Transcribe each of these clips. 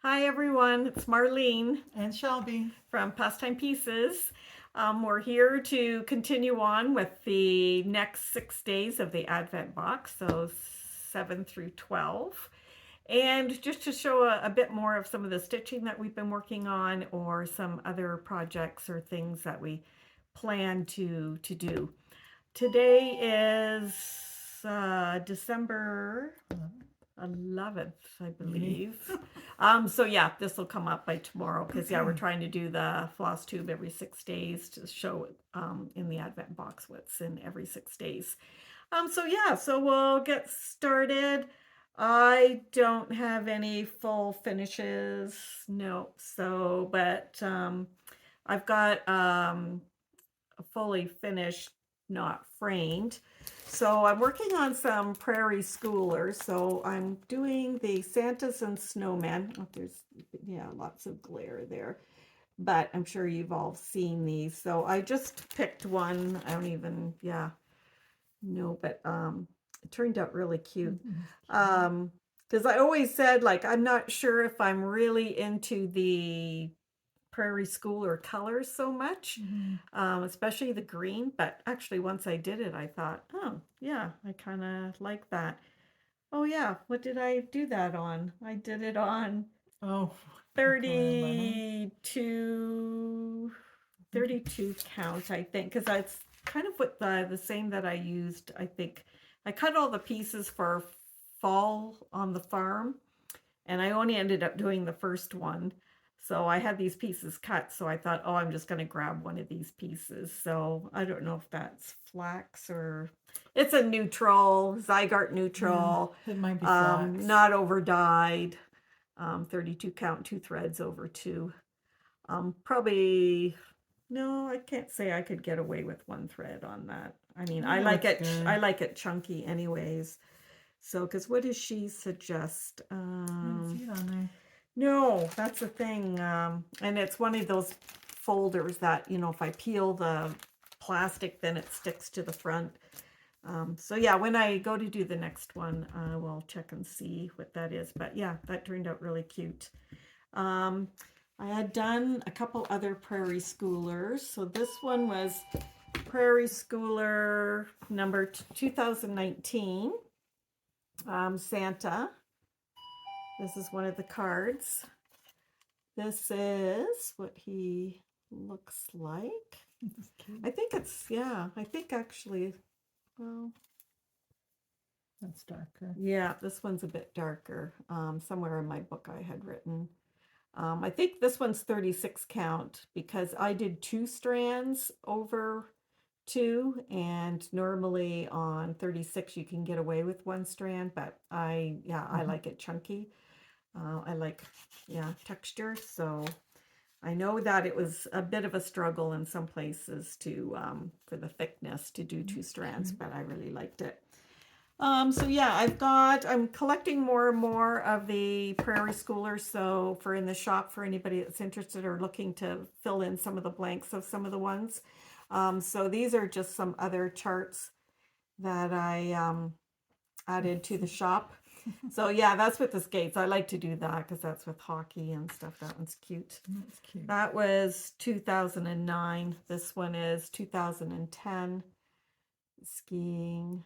Hi everyone, it's Marlene And Shelby. from Pastime Pieces. We're here to continue on with the next 6 days of the Advent box, so 7 through 12. And just to show a bit more of some of the stitching that we've been working on or some other projects or things that we plan to do. Today is December 11th, I believe. So yeah, this will come up by tomorrow because yeah, we're trying to do the floss tube every 6 days to show in the Advent box what's in every 6 days. So yeah, so we'll get started. I don't have any full finishes, no. So, but I've got a fully finished, not framed. So I'm working on some prairie schoolers. So I'm doing the Santas and Snowmen. Oh, there's, yeah, lots of glare there. But I'm sure you've all seen these. So I just picked one. I don't even, yeah, know, but it turned out really cute. Because I always said, like, I'm not sure if I'm really into the prairie schooler colors so much, especially the green. But actually, once I did it, I thought, oh, yeah, I kind of like that. Oh, yeah, what did I do that on? I did it on Oh, 32, 32 count, I think, because that's kind of what the same that I used. I think I cut all the pieces for fall on the farm, and I only ended up doing the first one. So I had these pieces cut, so I thought, oh, I'm just going to grab one of these pieces. So I don't know if that's flax or it's a neutral, Zygarde neutral, it might be flax. not over dyed, 32 count, two threads over two. Probably, no, I can't say I could get away with one thread on that. I mean, I like it. Good. I like it chunky, anyways. So, because what does she suggest? See it on there. No, that's the thing. And it's one of those folders that, you know, if I peel the plastic, then it sticks to the front. So yeah, when I go to do the next one, I will check and see what that is. But yeah, that turned out really cute. Um, I had done a couple other prairie schoolers. So this one was Prairie Schooler number 2019, Santa. This is one of the cards. This is what he looks like. I think it's, yeah, I think actually, well, that's darker. Yeah, this one's a bit darker. Somewhere in my book I had written. I think this one's 36 count because I did two strands over two, and normally on 36 you can get away with one strand, but I like it chunky. I like, yeah, texture. So I know that it was a bit of a struggle in some places to for the thickness to do two strands, but I really liked it. So yeah, I'm collecting more and more of the prairie schoolers. So for in the shop, for anybody that's interested or looking to fill in some of the blanks of some of the ones. So these are just some other charts that I added to the shop. So yeah, that's with the skates. I like to do that because that's with hockey and stuff. That one's cute. That's cute. That was 2009. This one is 2010. Skiing.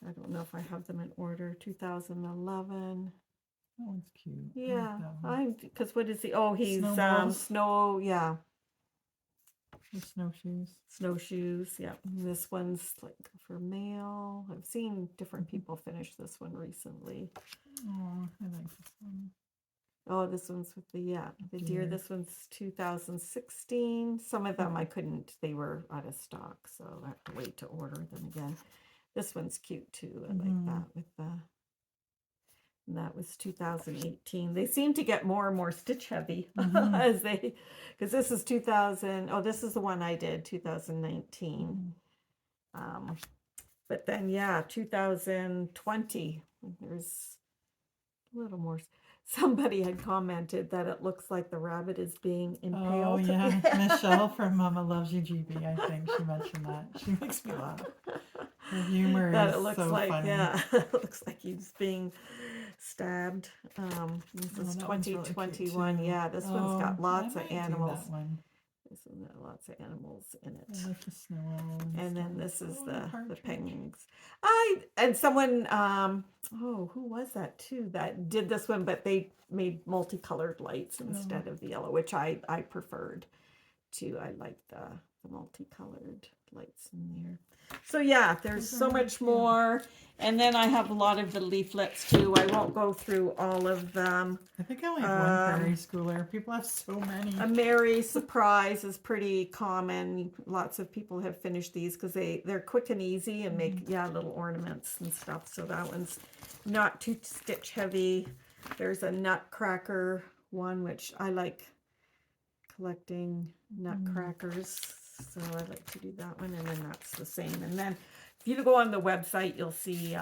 I don't know if I have them in order. 2011. That one's cute. Yeah, because what is he? He's Snowballs. snow. Yeah, The snowshoes. snowshoes. Yeah, this one's like for male. I've seen different people finish this one recently. Oh, I like this one. Oh, this one's with the deer. This one's 2016. Some of them I couldn't. They were out of stock, so I have to wait to order them again. This one's cute too. I like that with the. And that was 2018. They seem to get more and more stitch heavy as they, because this is 2000. Oh, this is the one I did 2019. But then, yeah, 2020. There's a little more. Somebody had commented that it looks like the rabbit is being impaled. Oh yeah, Michelle from Mama Loves You GB. I think she mentioned that. She makes me laugh. Her humor That is it looks so like, funny. yeah, it looks like he's being stabbed. This Oh, is that one's really cute 2021. too. Yeah, this one's got Oh, lots I of might do animals. that one. This one got lots of animals in it. I like the snow owl And then stuff. this is Oh, the partridge. penguins. And someone oh, who was that too that did this one, but they made multicolored lights instead of the yellow, which I preferred too. I like the multicolored lights in there. So yeah, there's Those are so really much cute. more. And then I have a lot of the leaflets too. I won't go through all of them. I think I only have one prairie schooler. People have so many. A Merry Surprise is pretty common. Lots of people have finished these because they're quick and easy and make little ornaments and stuff. So that one's not too stitch heavy. There's a Nutcracker one, which I like collecting nutcrackers. So I like to do that one, and then that's the same. And then if you go on the website, you'll see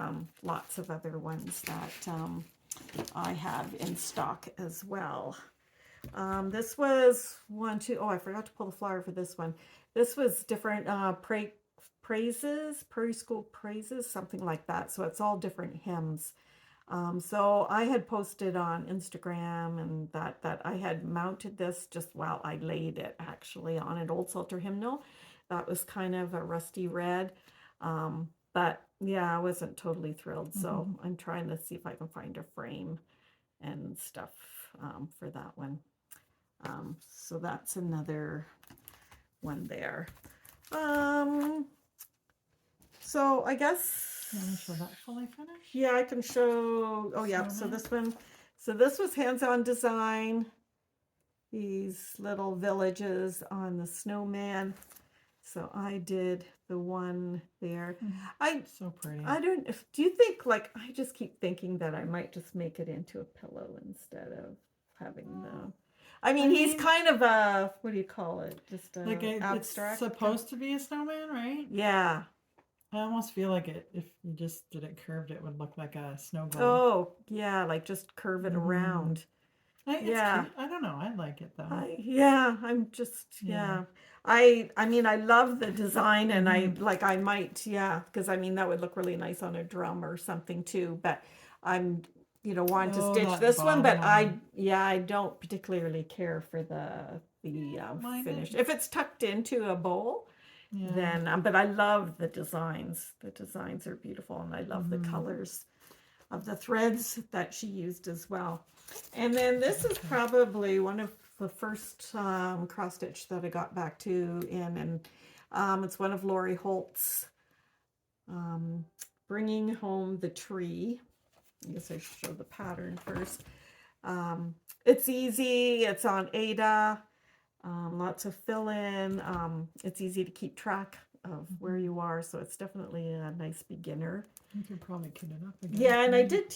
lots of other ones that I have in stock as well. This was I forgot to pull the flyer for this one. This was different prairie school praises, something like that. So it's all different hymns. So I had posted on Instagram and that I had mounted this just while I laid it actually on an old Psalter hymnal. That was kind of a rusty red. But yeah, I wasn't totally thrilled. So I'm trying to see if I can find a frame and stuff for that one. So that's another one there. So I guess, You want to show that fully finished? yeah, I can show, oh yeah, so this one, so this was hands-on design. These little villages on the snowman. So I did the one there. So pretty. Do you think, like, I just keep thinking that I might just make it into a pillow instead of having the, I mean, he's kind of a, what do you call it? Just a like abstract. it's supposed to be a snowman, right? Yeah. I almost feel like if you just did it curved, it would look like a snow globe. Oh, yeah, like just curve it around. It's cute. I don't know. I like it though. I'm just, I mean, I love the design, and I might, because I mean, that would look really nice on a drum or something too, but I'm, wanting to stitch this one, but I don't particularly care for the finish. If it's tucked into a bowl, then, but I love the designs. The designs are beautiful, and I love the colors of the threads that she used as well. And then this is probably one of the first cross stitch that I got back to in, and it's one of Lori Holt's Bringing Home the Tree. I guess I should show the pattern first. It's easy. It's on Ada. Lots of fill-in. It's easy to keep track of where you are, so it's definitely a nice beginner. You could probably kit it up again. Yeah, and I did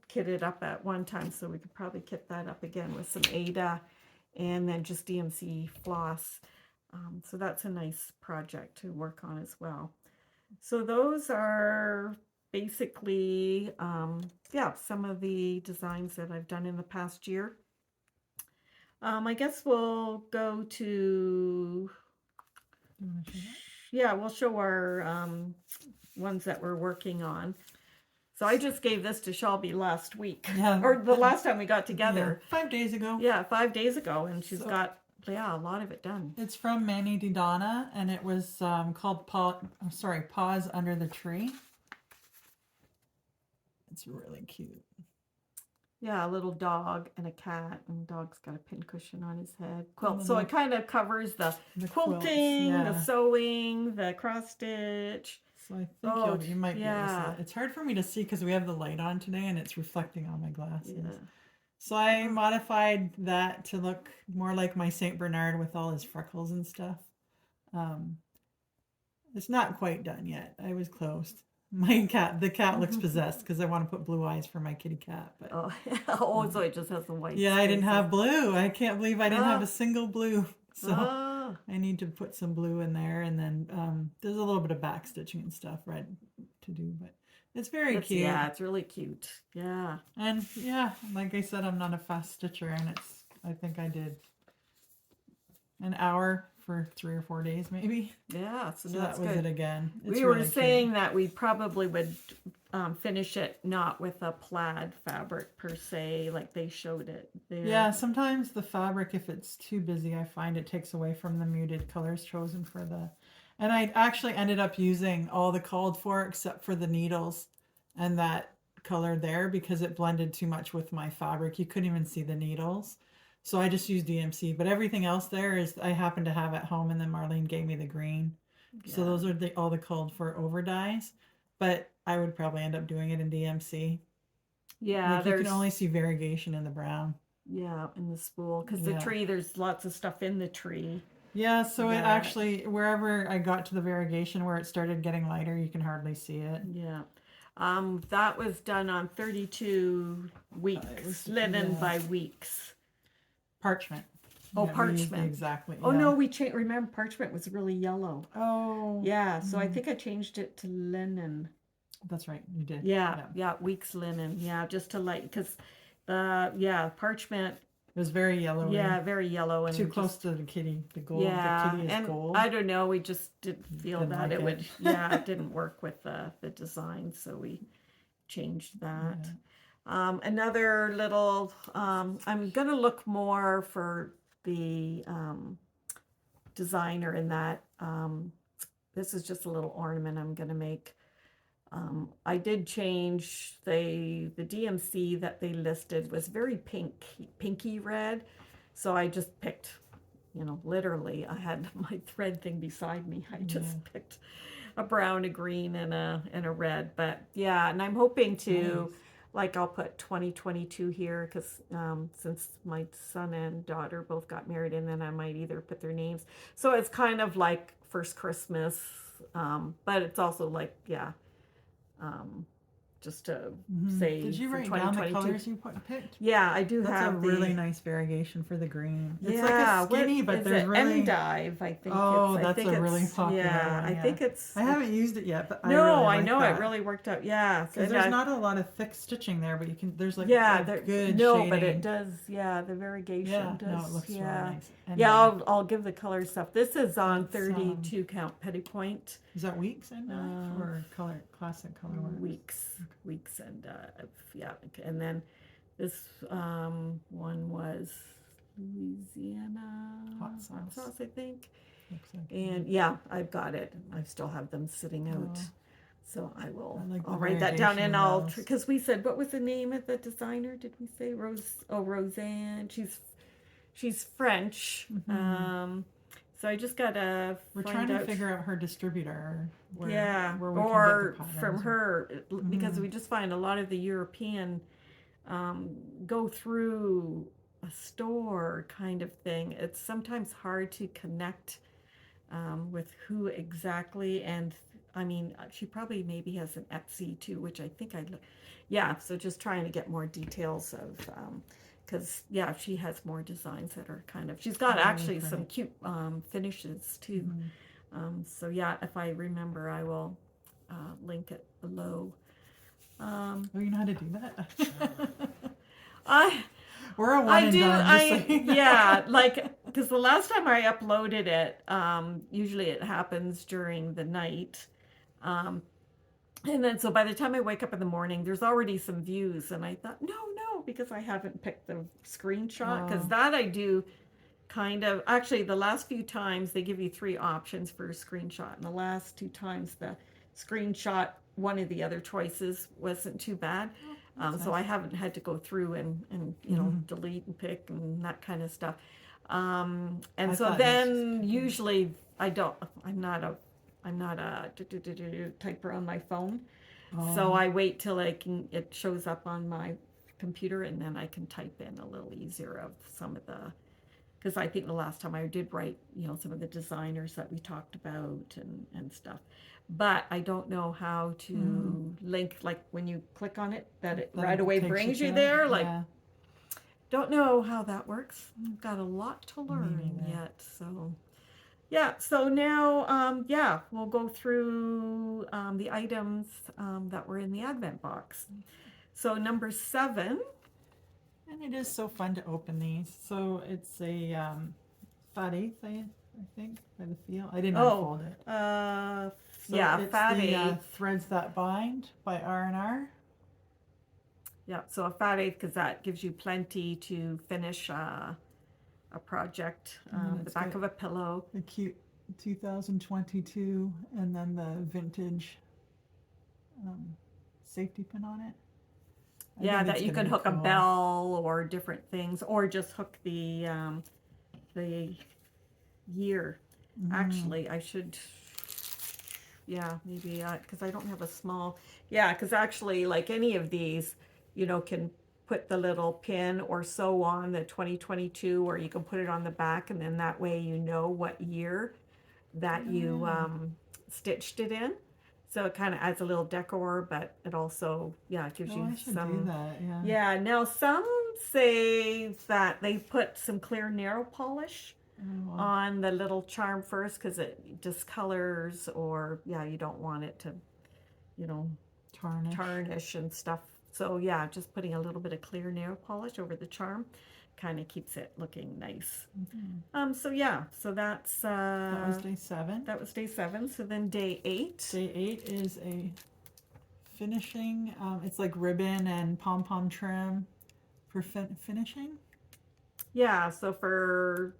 kit it up at one time, so we could probably kit that up again with some Ada and then just DMC floss. So that's a nice project to work on as well. So those are basically, some of the designs that I've done in the past year. I guess we'll go to, we'll show our ones that we're working on. So I just gave this to Shelby last week, or the last time we got together. 5 days ago. Yeah, 5 days ago, and she's got a lot of it done. It's from Manny Didana, and it was called Paws Under the Tree. It's really cute. Yeah, a little dog and a cat, and the dog's got a pincushion on his head. Quilt. So it kind of covers the quilting, the sewing, the cross stitch. So I think you might be able to see it. It's hard for me to see because we have the light on today and it's reflecting on my glasses. Yeah. So I modified that to look more like my Saint Bernard with all his freckles and stuff. It's not quite done yet. I was close. The cat looks possessed because I want to put blue eyes for my kitty cat. But so it just has the white. Yeah, I didn't have blue. I can't believe I didn't have a single blue. So I need to put some blue in there, and then there's a little bit of back stitching and stuff to do, but it's very cute. Yeah, it's really cute. Yeah, and like I said, I'm not a fast stitcher, and I think I did an hour for 3 or 4 days, maybe. Yeah, so that was good. it again. We were saying that we probably would finish it not with a plaid fabric per se, like they showed it there. Yeah, sometimes the fabric, if it's too busy, I find it takes away from the muted colors chosen for the. And I actually ended up using all the called for except for the needles and that color there because it blended too much with my fabric. You couldn't even see the needles. So I just used DMC, but everything else there is I happen to have at home, and then Marlene gave me the green. So those are all the called for over dyes, but I would probably end up doing it in DMC. Yeah, like you can only see variegation in the brown. Yeah, in the spool, because the tree, there's lots of stuff in the tree. Yeah, so it actually, wherever I got to the variegation where it started getting lighter, you can hardly see it. Yeah. That was done on 32 weeks, linen by weeks. Parchment. Oh, parchment. Exactly. Oh, no, we changed. Remember, parchment was really yellow. Oh. Yeah, so I think I changed it to linen. That's right, you did. Yeah, weeks linen. Yeah, just to light, because parchment. It was very yellow. Yeah, very yellow. And too close to the kitty. The gold. Yeah, the kitty is gold. I don't know. We just didn't feel that like it would. Yeah, it didn't work with the design, so we changed that. Yeah. Another little. I'm gonna look more for the designer in that. This is just a little ornament I'm gonna make. I did change the DMC that they listed was very pinky red, so I just picked, literally I had my thread thing beside me. I just picked a brown, a green, and a red. But yeah, and I'm hoping to, like, I'll put 2022 here because since my son and daughter both got married, and then I might either put their names. So it's kind of like first Christmas, but it's also like just to say. Did you write down the colors you picked? Yeah, I do. That's have a really nice variegation for the green. It's like Yeah, a skinny, but there's really endive. I think. Oh, I that's think a really it's- popular Yeah, one. I think it's. I haven't used it yet, but No, I I know that. it really worked out. Yeah, Because there's not a lot of thick stitching there, but you can. There's like good no, shading. but it does. Yeah, the variegation does. No, it looks really nice. And I'll give the color stuff. This is on 32 count petty point. Is that weeks and or color classic color works? Weeks and and then this one was Louisiana hot sauce, I think. Looks like And I've got it. I still have them sitting out. So I'll write that down, and because we said, what was the name of the designer? Did we say Roseanne? She's French. So I just gotta. We're trying to figure out her distributor. Where we or can get the from her, because we just find a lot of the European go through a store kind of thing. It's sometimes hard to connect with who exactly, and I mean, she probably maybe has an Etsy too, which I think so just trying to get more details of. Because she has more designs that are kind of. She's got actually some cute finishes too. So if I remember, I will link it below. You know how to do that? We're a one and done. Like, because the last time I uploaded it, usually it happens during the night. And then, so by the time I wake up in the morning, there's already some views. And I thought, no, because I haven't picked the screenshot. Because that I do kind of, actually, the last few times they give you 3 options for a screenshot. And the last 2 times the screenshot, one of the other choices wasn't too bad. So I haven't had to go through and delete and pick and that kind of stuff. And so then usually I'm not a typer on my phone. So I wait till it shows up on my computer, and then I can type in a little easier of some of the, because I think the last time I did write, some of the designers that we talked about and stuff. But I don't know how to link, like when you click on it, that it right away brings you there. Don't know how that works. I've got a lot to learn yet. So so now, we'll go through the items that were in the Advent box. So number 7. And it is so fun to open these. So it's a fat eighth, I think, by the feel. I didn't unfold it. So yeah, it's fat the eighth. Threads That Bind by R&R. Yeah, so a fat eighth because that gives you plenty to finish a project. The back of a pillow. The cute 2022 and then the vintage safety pin on it. Yeah, that you can hook a bell or different things, or just hook the year. Actually, I should, yeah, maybe because I don't have a small, yeah, because actually, like any of these, can put the little pin or sew on the 2022, or you can put it on the back, and then that way you know what year that you stitched it in. So it kind of adds a little decor, but it also, yeah, it gives you I should some. do that, yeah. Yeah, now some say that they put some clear nail polish on the little charm first because it discolors, or, yeah, you don't want it to, tarnish and stuff. So, yeah, just putting a little bit of clear nail polish over the charm kind of keeps it looking nice. So yeah, so that's that was day 7. That was day 7. So then day 8. Day 8 is a finishing. It's like ribbon and pom-pom trim for finishing. Yeah, so for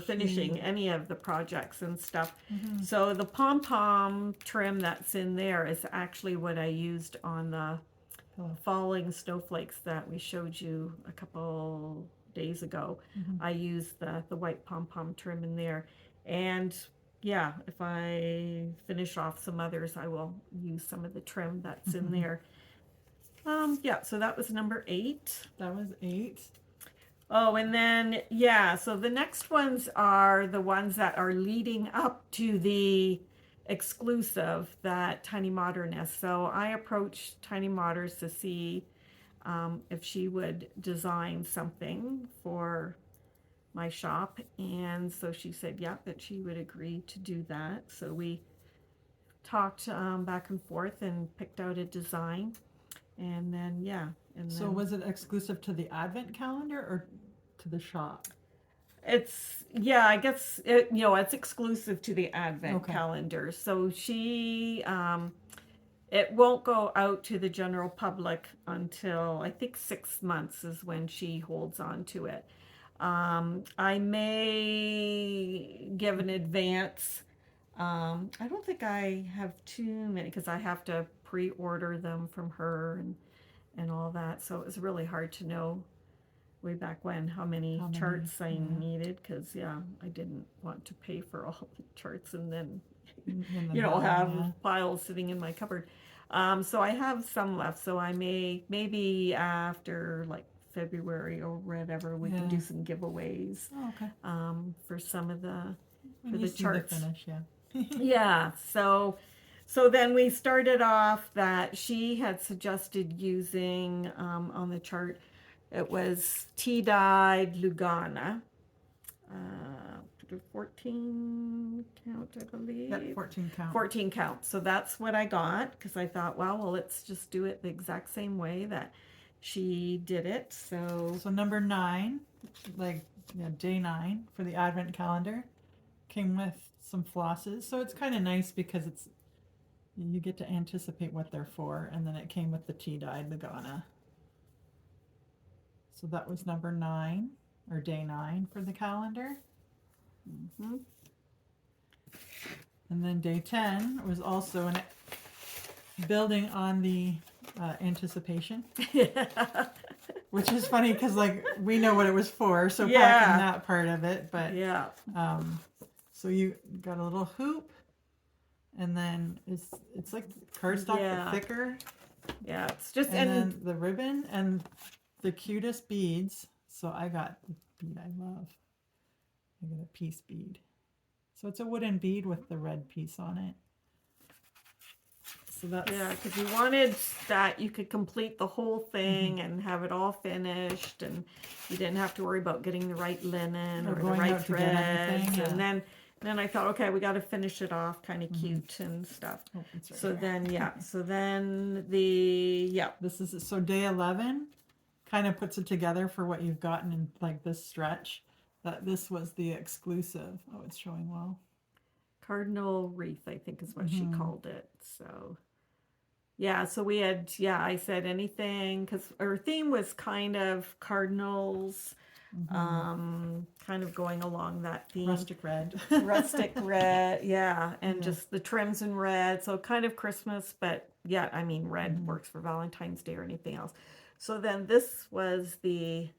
finishing any of the projects and stuff. So the pom-pom trim that's in there is actually what I used on the falling snowflakes that we showed you a couple days ago. I used the white pom-pom trim in there, and yeah, if I finish off some others, I will use some of the trim that's in there. Yeah, so that was number 8. That was 8. Oh, and then yeah, so the next ones are the ones that are leading up to the exclusive that Tiny Modernist. So I approached Tiny Modernist to see if she would design something for my shop, and so she said, yeah, that she would agree to do that. So we talked back and forth and picked out a design, and then yeah. And so then, was it exclusive to the Advent calendar or to the shop? It's, yeah, I guess it's exclusive to the Advent calendar. So she it won't go out to the general public until I think 6 months is when she holds on to it. I may give an advance. I don't think I have too many because I have to pre-order them from her and all that. So it was really hard to know way back when how many charts I needed, because I didn't want to pay for all the charts and then have piles sitting in my cupboard. So I have some left, so I maybe after like February or whatever we can do some giveaways for some of the charts. The finish, Yeah, so then we started off that she had suggested using on the chart. It was tea-dyed Lugana, 14 count, I believe. Yep, 14 count. 14 count. So that's what I got, because I thought, well, let's just do it the exact same way that she did it. So number 9, day 9 for the Advent calendar, came with some flosses. So it's kind of nice because you get to anticipate what they're for, and then it came with the tea-dyed Lugana. So that was number 9, or day 9 for the calendar. And then day 10 was also building on the anticipation. Which is funny because we know what it was for, so packing that part of it. But so you got a little hoop, and then it's like cardstock but thicker. Yeah, it's just and then the ribbon and the cutest beads. So I got the bead I love. I got a piece bead. So it's a wooden bead with the red piece on it. So that's because you wanted that you could complete the whole thing and have it all finished, and you didn't have to worry about getting the right linen or the right threads. And then I thought, okay, we got to finish it off kind of cute and stuff. Oh, it's right so here. then this is so day 11 kind of puts it together for what you've gotten in this stretch. That this was the exclusive. Oh, it's showing well. cardinal wreath, I think is what she Mm-hmm. called it. So yeah, so we had, yeah, I said anything because our theme was kind of cardinals, kind of going along that theme. Rustic red. Rustic red, yeah, and Yeah. just the trims in red, so kind of Christmas, but yeah, I mean, red works for Valentine's Day or anything else. So then this was the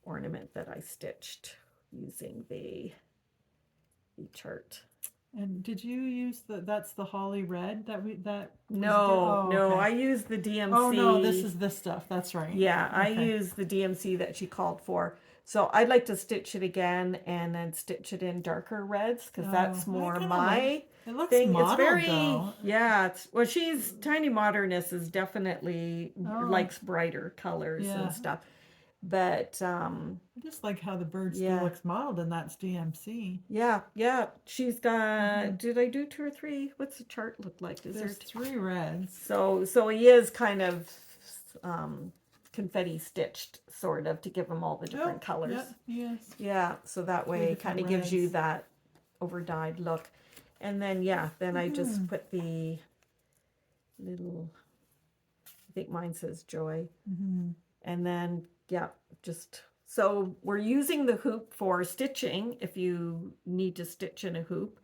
ornament that I stitched using the chart. And did you use that's the holly red that No, oh, no, okay. I used the DMC. Oh no, this is this stuff. That's right. Yeah, I Okay. used the DMC that she called for. So I'd like to stitch it again and then stitch it in darker reds because that's I more kinda my it looks thing. It's mottled very, though. yeah, it's, well, she's Tiny Modernist is definitely Oh, likes brighter colors yeah. and stuff. But I just like how the bird still yeah. looks mottled, and that's DMC. yeah, she's got, did I do 2 or 3? What's the chart look like? Is There's there 3 reds. So he is kind of confetti stitched, sort of, to give them all the different colors. Yeah, yes. Yeah, so that 3 way it different kind of gives you reds. that overdyed look. And then, yeah, then I just put the little, I think mine says joy. And then, yeah, just, so we're using the hoop for stitching if you need to stitch in a hoop.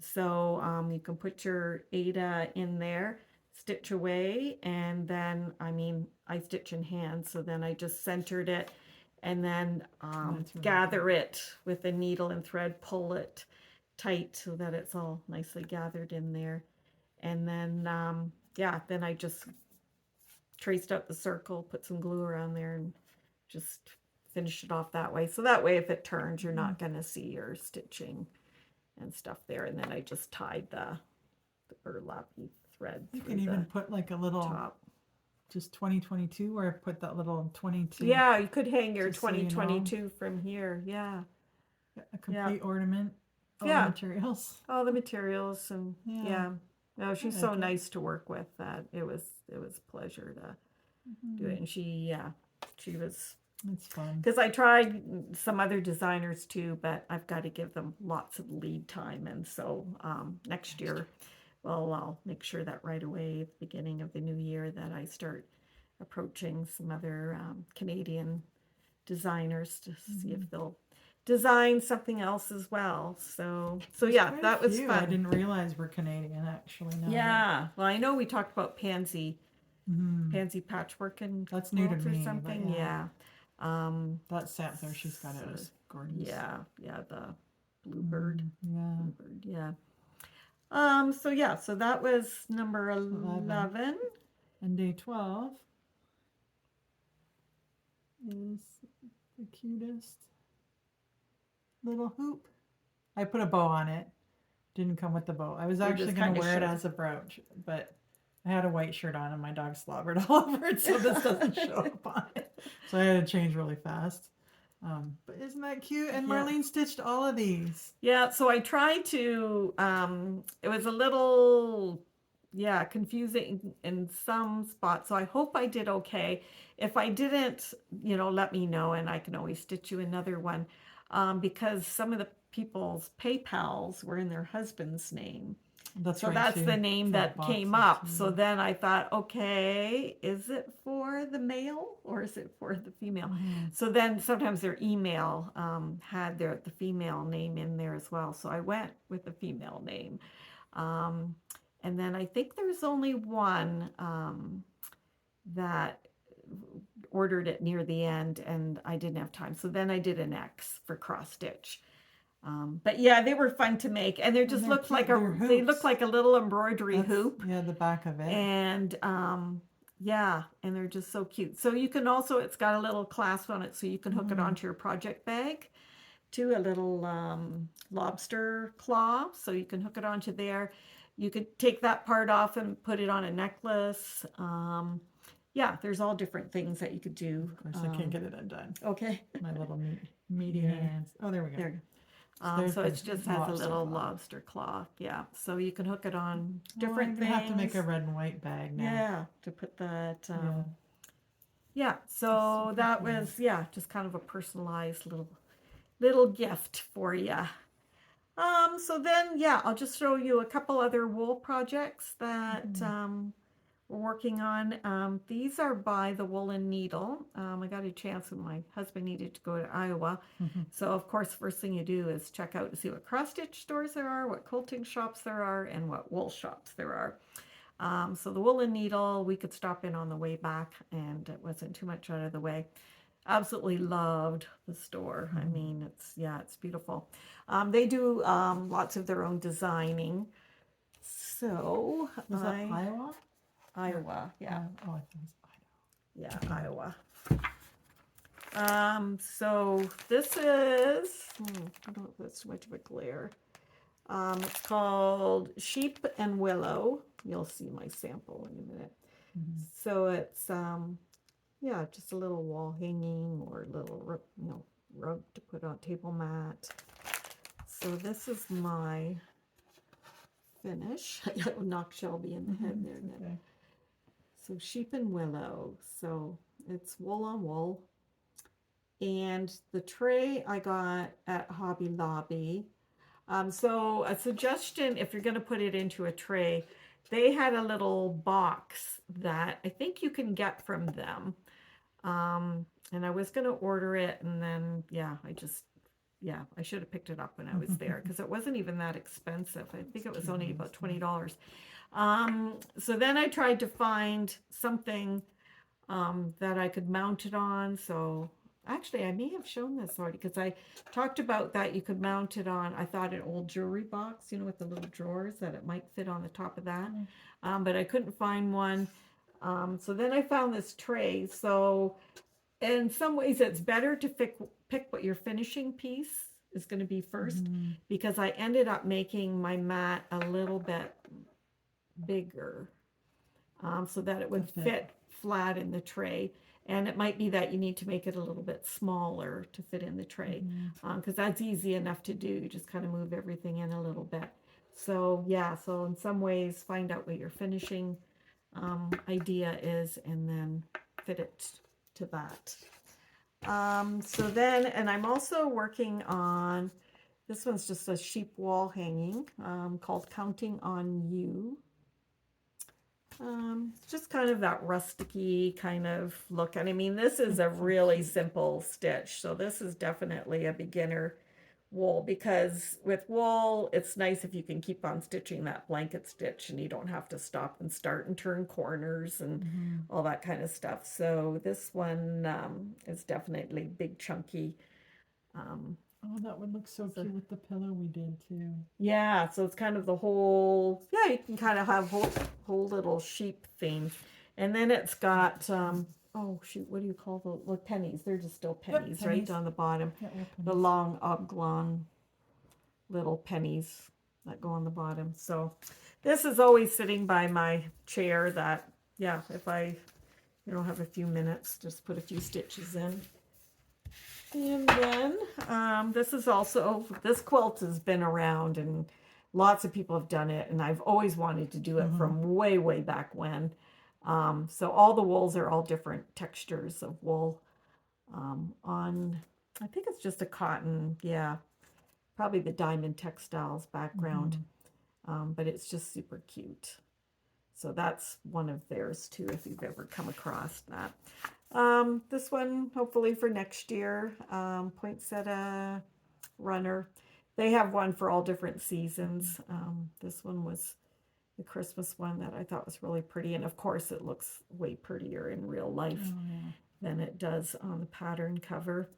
So you can put your Ada in there, stitch away, and then, I mean, I stitch in hand, so then I just centered it and then Really gather it with a needle and thread, pull it tight so that it's all nicely gathered in there. And then, yeah, then I just traced out the circle, put some glue around there, and just finished it off that way. So that way, if it turns, you're not going to see your stitching and stuff there. And then I just tied the burlappy thread You through can even the put like a little top. just 2022, or put that little 22. Yeah, you could hang your Just so you know. 2022 from here. Yeah. A complete ornament. All Yeah. the materials. All the materials and Yeah. No, she's I so like it. nice to work with that it was a pleasure to do it. And she was, It's fun. because I tried some other designers too, but I've got to give them lots of lead time. And so next year, well, I'll make sure that right away at the beginning of the new year that I start approaching some other Canadian designers to see if they'll design something else as well. So There's yeah, quite a that was few. fun. I didn't realize we're Canadian actually. Now Yeah, well, I know we talked about pansy patchwork and That's new to quilts or me, but something. yeah. Yeah. That sampler she's got it was gorgeous. Yeah, the bluebird. Yeah. Bluebird, yeah. So yeah, so that was number 11. And day 12 is the cutest little hoop. I put a bow on it. Didn't come with the bow. I was actually going to wear it as a brooch, but I had a white shirt on and my dog slobbered all over it, so this doesn't show up on it. So I had to change really fast. But isn't that cute? And Marlene stitched all of these. Yeah, so I tried to, it was a little, confusing in some spots. So I hope I did okay. If I didn't, let me know and I can always stitch you another one. Because some of the people's PayPals were in their husband's name. That's right. That's the name that came up. Too. So then I thought, okay, is it for the male or is it for the female? So then sometimes their email had the female name in there as well. So I went with the female name. And then I think there's only one that ordered it near the end and I didn't have time. So then I did an X for cross stitch. But yeah, they were fun to make, and they just looked like they look like a little embroidery hoop. Yeah, the back of it. And and they're just so cute. So you can also, it's got a little clasp on it, so you can hook it onto your project bag, to a little lobster claw, so you can hook it onto there. You could take that part off and put it on a necklace. Yeah, there's all different things that you could do. Of course, I can't get it undone. Okay. My little meaty hands. Oh, there we go. There. So it just has a little lobster claw. Yeah. So you can hook it on different things. I have to make a red and white bag now. Yeah, to put that. So that was just kind of a personalized little gift for you. So then, yeah, I'll just show you a couple other wool projects that we're working on. These are by the Woolen Needle. I got a chance when my husband needed to go to Iowa. So, of course, first thing you do is check out to see what cross-stitch stores there are, what quilting shops there are, and what wool shops there are. So the Woolen Needle, we could stop in on the way back, and it wasn't too much out of the way. Absolutely loved the store. I mean, it's beautiful. They do lots of their own designing. So Was that Iowa? Iowa, yeah. Oh, I think it's Idaho. Yeah, Iowa. So this is, I don't know if that's too much of a glare. It's called Sheep and Willow. You'll see my sample in a minute. So it's, just a little wall hanging or a little, rug to put on table mat. So this is my finish. I'll knock Shelby in the head there. Okay. So Sheep and Willow. So it's wool on wool. And the tray I got at Hobby Lobby. So a suggestion, if you're going to put it into a tray, they had a little box that I think you can get from them. And I was going to order it, and then, I should have picked it up when I was there because it wasn't even that expensive. I think it was only about $20. So then I tried to find something that I could mount it on. So actually, I may have shown this already because I talked about that you could mount it on, I thought, an old jewelry box, with the little drawers that it might fit on the top of that. But I couldn't find one. So then I found this tray. So in some ways, it's better to pick what your finishing piece is going to be first because I ended up making my mat a little bit bigger so that it would fit flat in the tray. And it might be that you need to make it a little bit smaller to fit in the tray because that's easy enough to do. You just kind of move everything in a little bit. So so in some ways, find out what your finishing idea is and then fit it to that. So then, and I'm also working on, this one's just a sheep wall hanging called Counting on You. It's just kind of that rusticy kind of look. And I mean, this is a really simple stitch. So this is definitely a beginner wool because with wool, it's nice if you can keep on stitching that blanket stitch and you don't have to stop and start and turn corners and all that kind of stuff. So this one is definitely big, chunky. Oh, that would look so cute with the pillow we did too. Yeah, so it's kind of the whole, you can kind of have whole little sheep theme. And then it's got, oh shoot, what do you call the pennies? They're just still pennies, right on the bottom. The long oblong little pennies that go on the bottom. So this is always sitting by my chair that, if I have a few minutes, just put a few stitches in. And then this quilt has been around and lots of people have done it. And I've always wanted to do it from way, way back when. So all the wools are all different textures of wool on, I think it's just a cotton, probably the Diamond Textiles background. But it's just super cute. So that's one of theirs too, if you've ever come across that. This one, hopefully for next year, Poinsettia Runner. They have one for all different seasons. This one was the Christmas one that I thought was really pretty. And of course, it looks way prettier in real life than it does on the pattern cover.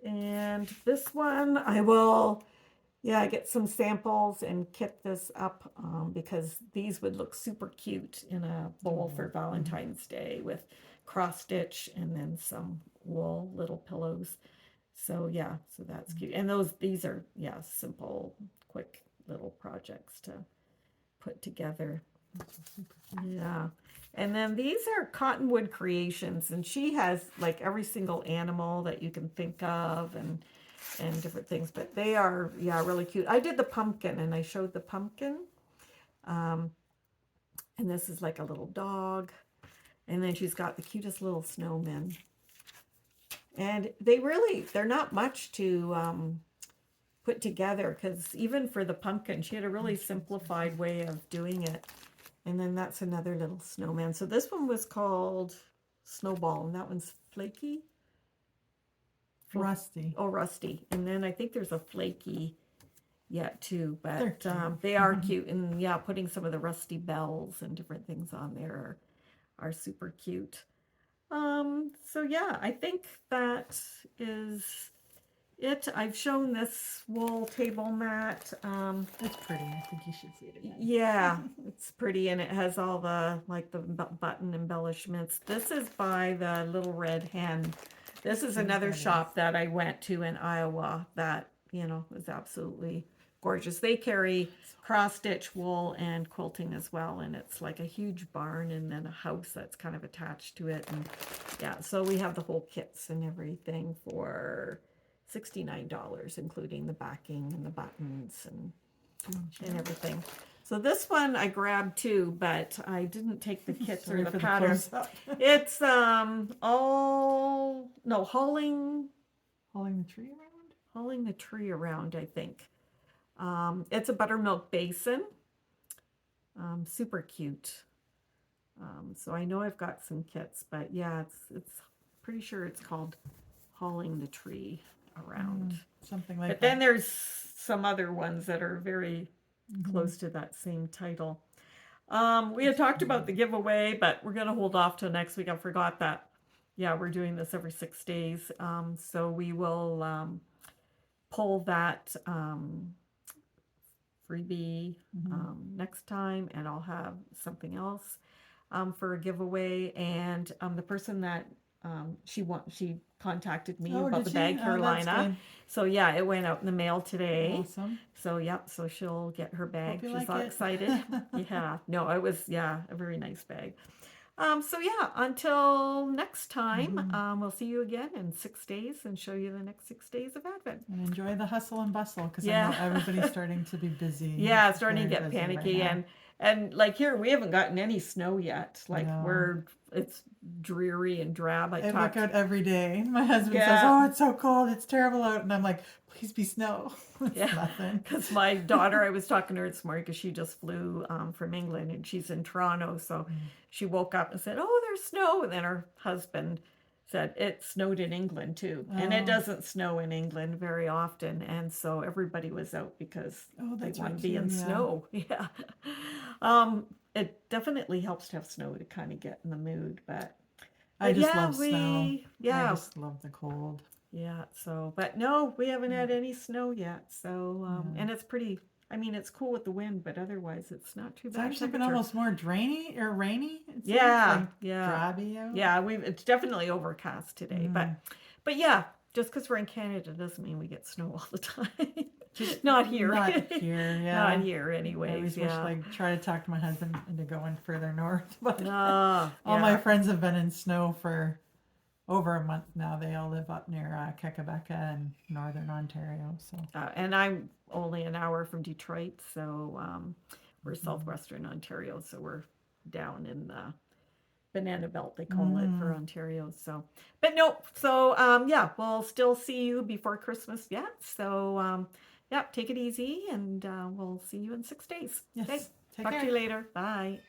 And this one, I will, get some samples and kit this up because these would look super cute in a bowl for Valentine's Day with cross stitch and then some wool little pillows. So so that's cute. And these are simple, quick little projects to put together. And then these are Cottonwood Creations, and she has like every single animal that you can think of and different things, but they are really cute. I did the pumpkin and I showed the pumpkin, and this is like a little dog. And then she's got the cutest little snowmen. And they're not much to put together, because even for the pumpkin, she had a really simplified way of doing it. And then that's another little snowman. So this one was called Snowball, and that one's Flaky. Rusty. Oh, Rusty. And then I think there's a Flaky yet too, but They're they are cute. And yeah, putting some of the rusty bells and different things on there are super cute. So yeah, I think that is it. I've shown this wool table mat. It's pretty. I think you should see it again. Yeah, it's pretty, and it has all the like the button embellishments. This is by the Little Red Hen. This is another shop that I went to in Iowa that, you know, is absolutely gorgeous. They carry cross-stitch wool and quilting as well, and it's like a huge barn and then a house that's kind of attached to it. And yeah, so we have the whole kits and everything for $69, including the backing and the buttons and everything. So this one I grabbed too, but I didn't take the kits or the patterns. It's hauling the tree around. Hauling the tree around, I think. It's a buttermilk basin. Super cute. So I know I've got some kits, but yeah, it's pretty sure it's called Hauling the Tree Around. Something like that. But then there's some other ones that are very close to that same title. We had talked about the giveaway, but we're going to hold off till next week. I forgot that. Yeah, we're doing this every 6 days. So we will pull that freebie next time, and I'll have something else for a giveaway. And the person that she contacted me about the bag, Carolina. So yeah, it went out in the mail today. Awesome. So yeah, so she'll get her bag. She's like all it. excited. Yeah. No, it was a very nice bag. So yeah, until next time, we'll see you again in 6 days and show you the next 6 days of Advent. And enjoy the hustle and bustle, because I know everybody's starting to be busy. Yeah, it's starting to get panicky, and like here, we haven't gotten any snow yet. Like it's dreary and drab. I look out every day. My husband says, "Oh, it's so cold. It's terrible out," and I'm like, "Please be snow." It's nothing. Because my daughter, I was talking to her this morning because she just flew from England and she's in Toronto. So she woke up and said, "Oh, there's snow." And then her husband said it snowed in England too. And it doesn't snow in England very often. And so everybody was out because they want to be in snow. Yeah. It definitely helps to have snow to kind of get in the mood. But I just love snow. Yeah. I just love the cold. Yeah, so, but no, we haven't had any snow yet. So, and it's pretty, I mean, it's cool with the wind, but otherwise it's not too bad. It's actually been almost more rainy. It yeah, seems like drabby out. Yeah, it's definitely overcast today, but yeah, just because we're in Canada doesn't mean we get snow all the time. Not here. Not here, yeah. Not here anyways. I always wish I try to talk to my husband into going further north, but all my friends have been in snow for over a month now. They all live up near Kekabeka and Northern Ontario. So, and I'm only an hour from Detroit, so we're southwestern Ontario, so we're down in the banana belt, they call it, for Ontario. So, but no, so yeah, we'll still see you before Christmas yet. So, yeah, take it easy, and we'll see you in 6 days. Yes. Okay, talk to you later. Bye.